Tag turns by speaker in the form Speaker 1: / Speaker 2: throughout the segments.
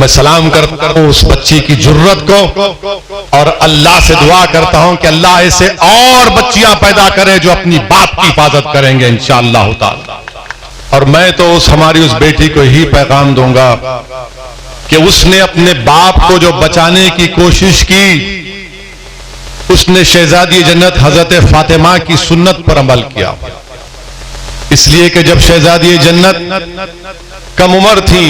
Speaker 1: मैं सलाम करता हूं उस बच्ची की जुर्रत को और अल्लाह से दुआ करता हूं कि अल्लाह ऐसे और बच्चियां पैदा करे जो अपनी बाप की हिफाजत करेंगे इंशाअल्लाह ताला। और मैं तो हमारी उस बेटी को ही पैगाम दूंगा कि उसने अपने बाप को जो बचाने की कोशिश की, उसने शहजादी जन्नत हजरत फातिमा की सुन्नत पर अमल किया। इसलिए कि जब शहजादी जन्नत कम उम्र थी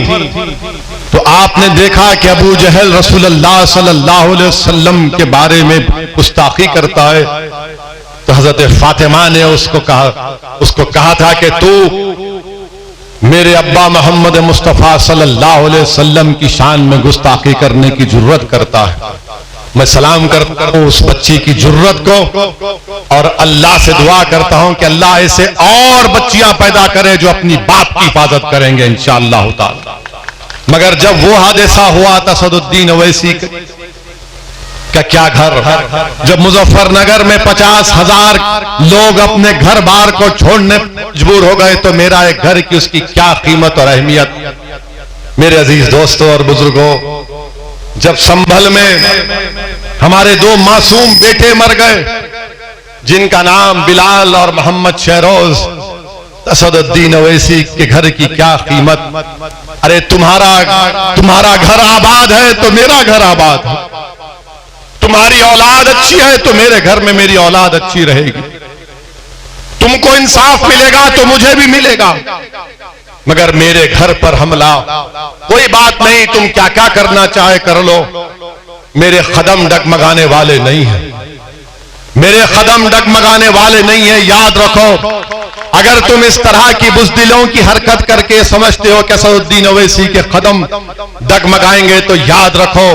Speaker 1: तो आपने देखा कि अबू जहल रसूलुल्लाह सल्लल्लाहु अलैहि वसल्लम के बारे में गुस्ताखी करता है, तो हजरत फातिमा ने उसको कहा था कि तू मेरे अब्बा मोहम्मद मुस्तफ़ा सल्लल्लाहु अलैहि वसल्लम की शान में गुस्ताखी करने की जुर्रत करता है। मैं सलाम करता हूं उस बच्ची की जुर्रत को और अल्लाह से दुआ करता हूं कि अल्लाह ऐसे और बच्चियां पैदा करे जो अपनी बाप की हिफाजत करेंगे इंशाअल्लाह ताला। मगर जब वो हादसा हुआ असदुद्दीन ओवैसी का क्या घर, जब मुजफ्फरनगर में 50,000 लोग अपने घर बार को छोड़ने मजबूर हो गए, तो मेरा एक घर की उसकी क्या कीमत और अहमियत। मेरे अजीज दोस्तों और बुजुर्गों, जब संभल में हमारे 2 मासूम बेटे मर गए जिनका नाम बिलाल और मोहम्मद शहरोज, असदुद्दीन ओवैसी के घर की क्या कीमत। अरे तुम्हारा घर आबाद है तो मेरा घर आबाद है, तुम्हारी औलाद अच्छी है तो मेरे घर में मेरी औलाद अच्छी रहेगी, तुमको इंसाफ मिलेगा तो मुझे भी मिलेगा। मगर मेरे घर पर हमला, कोई बात नहीं, तुम क्या क्या करना चाहे कर लो, मेरे कदम डगमगाने वाले नहीं है, मेरे कदम डगमगाने वाले नहीं है। याद रखो, अगर तुम इस तरह की बुज़दिलों की हरकत करके समझते हो कि असदुद्दीन ओवैसी के कदम डगमगाएंगे, तो याद रखो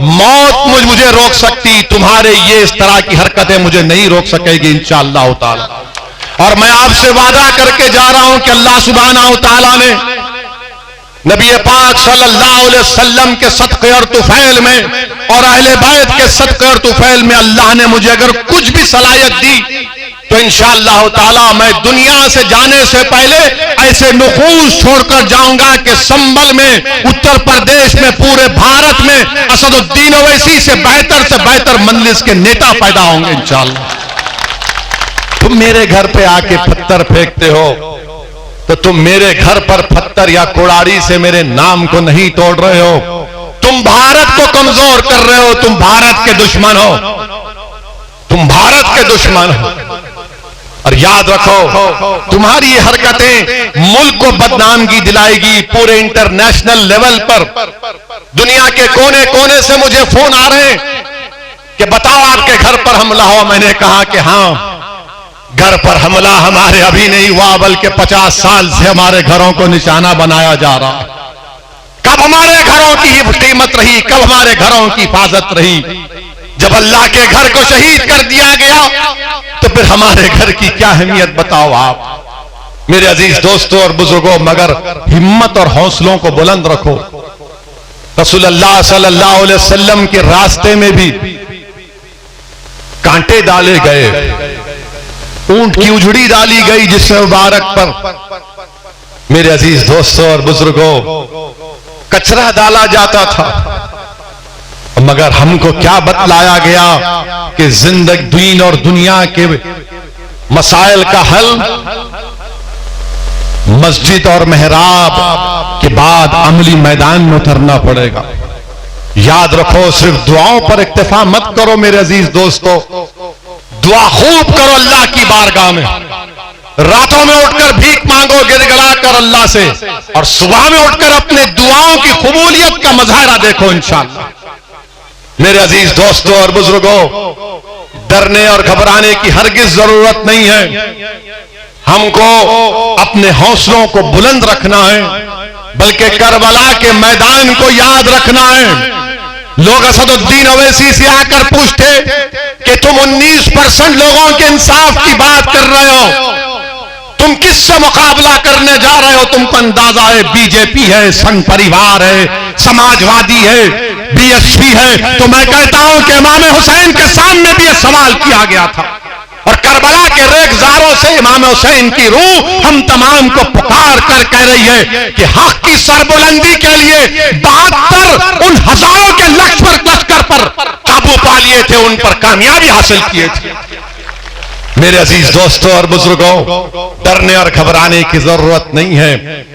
Speaker 1: मौत मुझे रोक सकती, तुम्हारे ये इस तरह की हरकतें मुझे नहीं रोक सकेगी इंशाअल्लाह ताला। और मैं आपसे वादा करके जा रहा हूं कि अल्लाह सुब्हानहू तआला ने नबी पाक सल्लल्लाहु अलैहि वसल्लम के सदक़े और तुफैल में और अहले बैत के सदक़े और तुफैल में अल्लाह ने मुझे अगर कुछ भी सलाहियत दी तो इंशाअल्लाह ताला मैं दुनिया से जाने से पहले ऐसे नुफूस छोड़कर जाऊंगा कि संभल में, उत्तर प्रदेश में, पूरे भारत में असदुद्दीन ओवैसी से बेहतर मंजिल के नेता पैदा होंगे इंशाअल्लाह। तुम मेरे घर पे आके पत्थर फेंकते हो तो तुम मेरे घर पर पत्थर या कुड़ारी से मेरे नाम को नहीं तोड़ रहे हो, तुम भारत को कमजोर कर रहे हो, तुम भारत के दुश्मन हो, तुम भारत के दुश्मन हो। और याद रखो, तुम्हारी ये हरकतें मुल्क को बदनामगी दिलाएगी पूरे इंटरनेशनल लेवल पर। दुनिया के कोने कोने से मुझे फोन आ रहे हैं कि बताओ आपके घर पर हमला हुआ। मैंने कहा कि हाँ, घर पर हमला हमारे अभी नहीं हुआ, बल्कि 50 साल से हमारे घरों को निशाना बनाया जा रहा है। कब हमारे घरों की कीमत रही, कब हमारे घरों की हिफाजत रही? जब अल्लाह के घर को शहीद कर दिया गया तो फिर हमारे घर की क्या अहमियत बताओ आप। मेरे अजीज दोस्तों और बुजुर्गों, मगर हिम्मत और हौसलों को बुलंद रखो। रसूलुल्लाह सल्लल्लाहु अलैहि वसल्लम के रास्ते में भी कांटे डाले गए, ऊंट की उजड़ी डाली गई जिससे मुबारक पर, मेरे अजीज दोस्तों और बुजुर्गों, कचरा डाला जाता था। मगर हमको क्या बतलाया गया कि जिंदगी, दीन और दुनिया के मसाइल का हल मस्जिद और मेहराब के बाद अमली मैदान में उतरना पड़ेगा। याद रखो, सिर्फ दुआओं पर इक्तिफा मत करो मेरे अजीज दोस्तों, दुआ खूब करो अल्लाह की बारगाह में। रातों में उठकर भीख मांगो गिड़गिड़ा कर अल्लाह से, और सुबह में उठकर अपने दुआओं की कबूलियत का मुजाहरा देखो इंशाअल्लाह। मेरे अजीज दोस्तों और बुजुर्गों, डरने और घबराने की हरगिज जरूरत नहीं है। हमको अपने हौसलों को बुलंद रखना है, बल्कि करबला के मैदान को याद रखना है। लोग असदुद्दीन ओवैसी से आकर पूछते कि तुम 19% लोगों के इंसाफ की बात कर रहे हो, तुम किससे मुकाबला करने जा रहे हो? तुमको अंदाजा है बीजेपी है, संघ परिवार है, समाजवादी है, बीएसपी है। तो मैं कहता हूं कि इमाम हुसैन के सामने भी यह सवाल किया गया था और करबला के रेगजारों से इमाम हुसैन की रूह हम तमाम को पुकार कर कह रही है कि हक की सरबुलंदी के लिए 72 उन हजारों के लश्कर पर काबू पा लिए थे, उन पर कामयाबी हासिल किए थे। मेरे अजीज दोस्तों और बुजुर्गों, डरने और घबराने की जरूरत नहीं है।